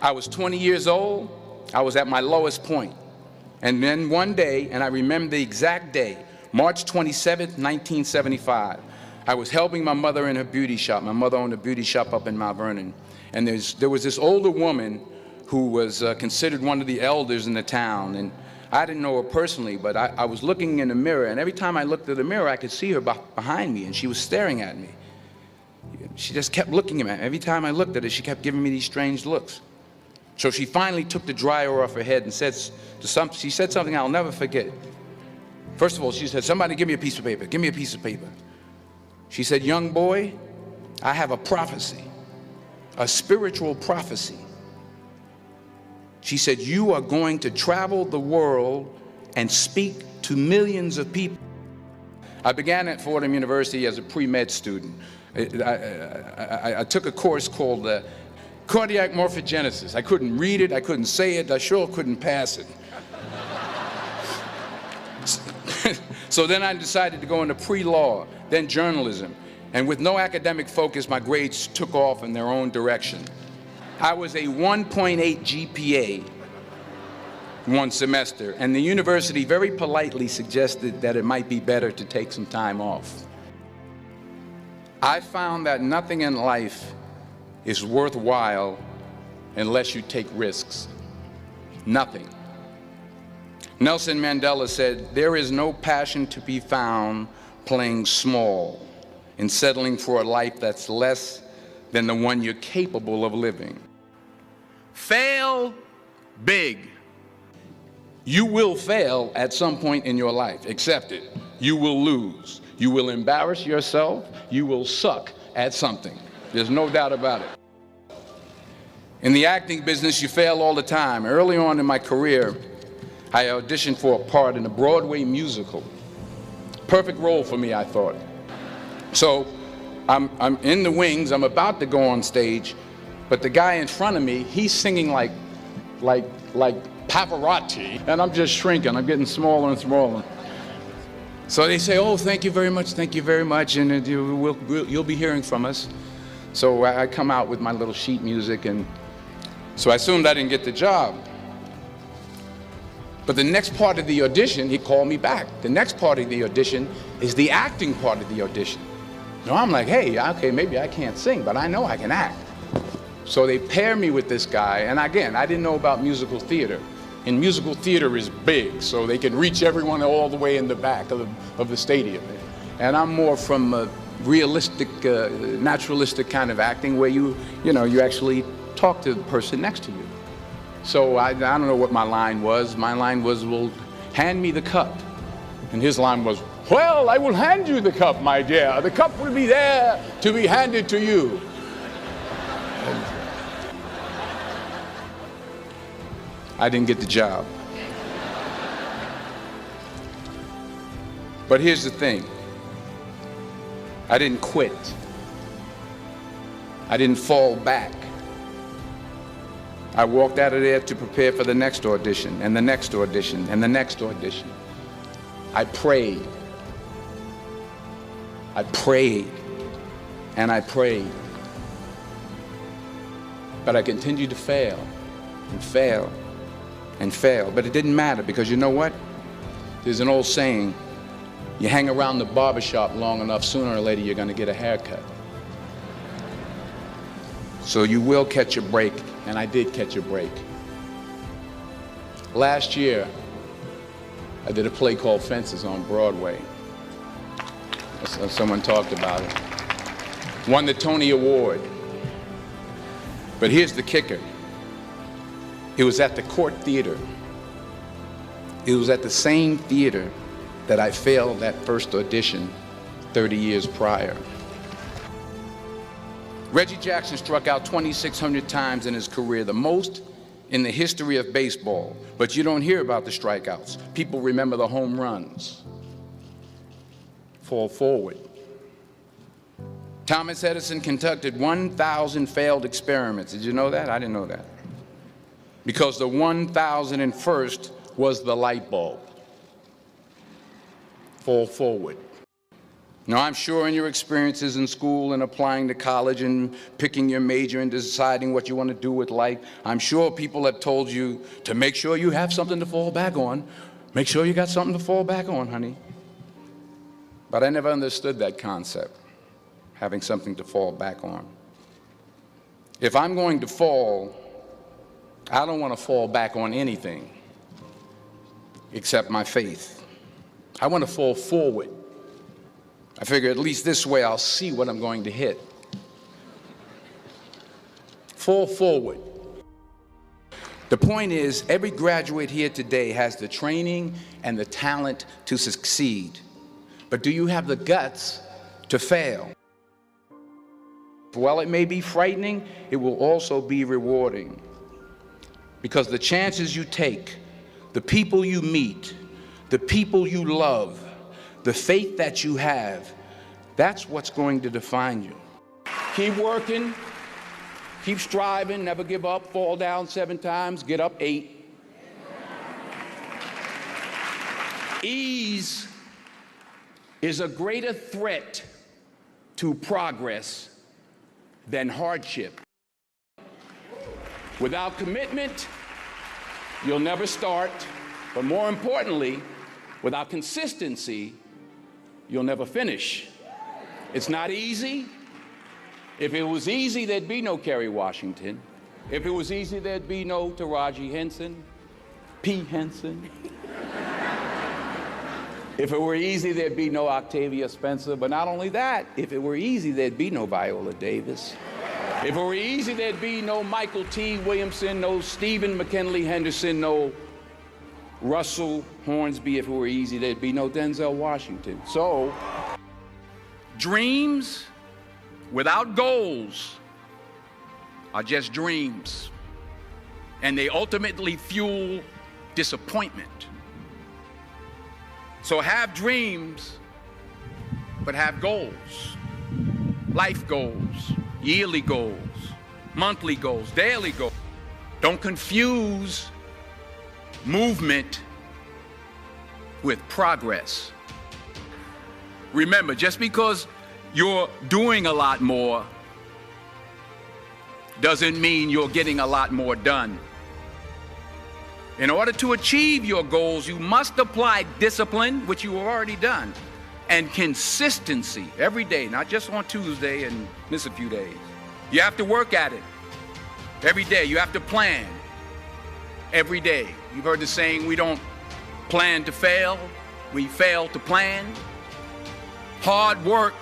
I was 20 years old. I was at my lowest point. And then one day, and I remember the exact day, March 27th, 1975, I was helping my mother in her beauty shop. My mother owned a beauty shop up in Mount Vernon. And there was this older woman who was considered one of the elders in the town. And I didn't know her personally, but I was looking in the mirror, and every time I looked at the mirror, I could see her behind me, and she was staring at me. She just kept looking at me. Every time I looked at her, she kept giving me these strange looks. So she finally took the dryer off her head and she said something I'll never forget. First of all, she said, "Somebody give me a piece of paper. Give me a piece of paper." She said, "Young boy, I have a prophecy, a spiritual prophecy." She said, "You are going to travel the world and speak to millions of people." I began at Fordham University as a pre-med student. I took a course called cardiac morphogenesis. I couldn't read it, I couldn't say it, I sure couldn't pass it. So then I decided to go into pre-law, then journalism. And with no academic focus, my grades took off in their own direction. I was a 1.8 GPA one semester, and the university very politely suggested that it might be better to take some time off. I found that nothing in life is worthwhile unless you take risks. Nothing. Nelson Mandela said, "There is no passion to be found playing small and settling for a life that's less than the one you're capable of living." Fail big. You will fail at some point in your life. Accept it. You will lose. You will embarrass yourself. You will suck at something. There's no doubt about it. In the acting business, you fail all the time. Early on in my career, I auditioned for a part in a Broadway musical. Perfect role for me, I thought. So I'm in the wings, I'm about to go on stage, but the guy in front of me, he's singing like Pavarotti, and I'm just shrinking, I'm getting smaller and smaller. So they say, "Oh, thank you very much, and you'll be hearing from us." So I come out with my little sheet music, and so I assumed I didn't get the job. But the next part of the audition, he called me back. The next part of the audition is the acting part of the audition. Now I'm like, hey, okay, maybe I can't sing, but I know I can act. So they pair me with this guy, and again, I didn't know about musical theater. And musical theater is big, so they can reach everyone all the way in the back of the stadium. And I'm more from a realistic, naturalistic kind of acting where you actually talk to the person next to you. So I don't know what my line was. My line was, "Well, hand me the cup." And his line was, "Well, I will hand you the cup, my dear. The cup will be there to be handed to you." I didn't get the job. But here's the thing. I didn't quit. I didn't fall back. I walked out of there to prepare for the next audition, and the next audition, and the next audition. I prayed. I prayed, and I prayed. But I continued to fail, and fail, and fail. But it didn't matter, because you know what? There's an old saying, you hang around the barbershop long enough, sooner or later you're going to get a haircut. So you will catch a break, and I did catch a break. Last year, I did a play called Fences on Broadway. Someone talked about it. Won the Tony Award. But here's the kicker. It was at the Court Theater. It was at the same theater that I failed that first audition 30 years prior. Reggie Jackson struck out 2,600 times in his career, the most in the history of baseball. But you don't hear about the strikeouts. People remember the home runs. Fall forward. Thomas Edison conducted 1,000 failed experiments. Did you know that? I didn't know that. Because the 1,001st was the light bulb. Fall forward. Now, I'm sure in your experiences in school and applying to college and picking your major and deciding what you want to do with life, I'm sure people have told you to make sure you have something to fall back on. Make sure you got something to fall back on, honey. But I never understood that concept, having something to fall back on. If I'm going to fall, I don't want to fall back on anything except my faith. I want to fall forward. I figure at least this way I'll see what I'm going to hit. Fall forward. The point is, every graduate here today has the training and the talent to succeed. But do you have the guts to fail? While it may be frightening, it will also be rewarding. Because the chances you take, the people you meet, the people you love, the faith that you have, that's what's going to define you. Keep working, keep striving, never give up, fall down 7 times, get up 8. Ease is a greater threat to progress than hardship. Without commitment, you'll never start, but more importantly, without consistency, you'll never finish. It's not easy. If it was easy, there'd be no Kerry Washington. If it was easy, there'd be no Taraji Henson, P. Henson. If it were easy, there'd be no Octavia Spencer. But not only that, if it were easy, there'd be no Viola Davis. If it were easy, there'd be no Michael T. Williamson, no Stephen McKinley Henderson, no Russell Hornsby. If it were easy, there'd be no Denzel Washington. So, dreams without goals are just dreams, and they ultimately fuel disappointment. So have dreams, but have goals. Life goals, yearly goals, monthly goals, daily goals. Don't confuse movement with progress. Remember, just because you're doing a lot more doesn't mean you're getting a lot more done. In order to achieve your goals, you must apply discipline, which you have already done, and consistency every day, not just on Tuesday and miss a few days. You have to work at it every day. You have to plan every day. You've heard the saying, we don't plan to fail, we fail to plan. Hard work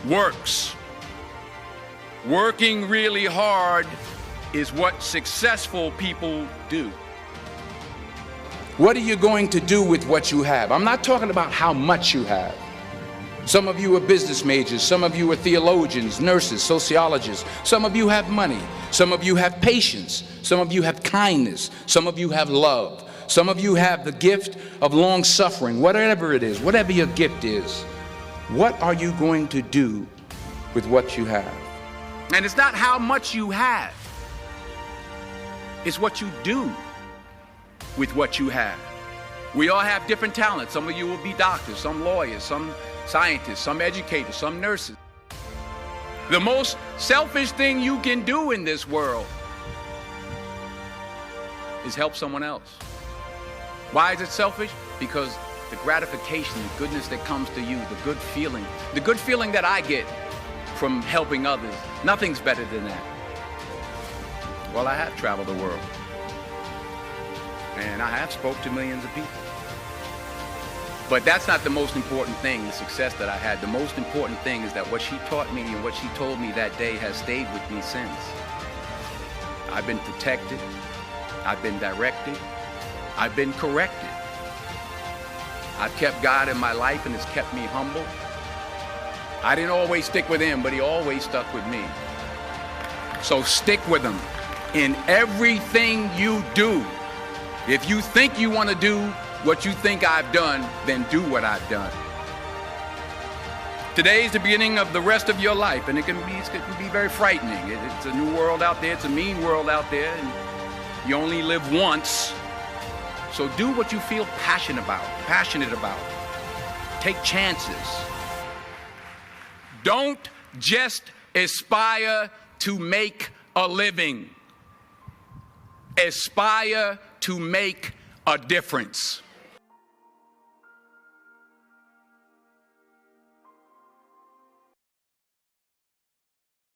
works. Working really hard is what successful people do. What are you going to do with what you have? I'm not talking about how much you have. Some of you are business majors, some of you are theologians, nurses, sociologists, some of you have money, some of you have patience, some of you have kindness, some of you have love, some of you have the gift of long suffering, whatever it is, whatever your gift is. What are you going to do with what you have? And it's not how much you have. It's what you do with what you have. We all have different talents. Some of you will be doctors, some lawyers, some scientists, some educators, some nurses. The most selfish thing you can do in this world is help someone else. Why is it selfish? Because the gratification, the goodness that comes to you, the good feeling that I get from helping others, nothing's better than that. Well, I have traveled the world, and I have spoke to millions of people. But that's not the most important thing, the success that I had. The most important thing is that what she taught me and what she told me that day has stayed with me since. I've been protected, I've been directed, I've been corrected. I've kept God in my life, and it's kept me humble. I didn't always stick with him, but he always stuck with me. So stick with him in everything you do. If you think you want to do what you think I've done, then do what I've done. Today is the beginning of the rest of your life, and it can be very frightening. It's a new world out there. It's a mean world out there, and you only live once. So do what you feel passionate about. Take chances. Don't just aspire to make a living. Aspire to make a difference.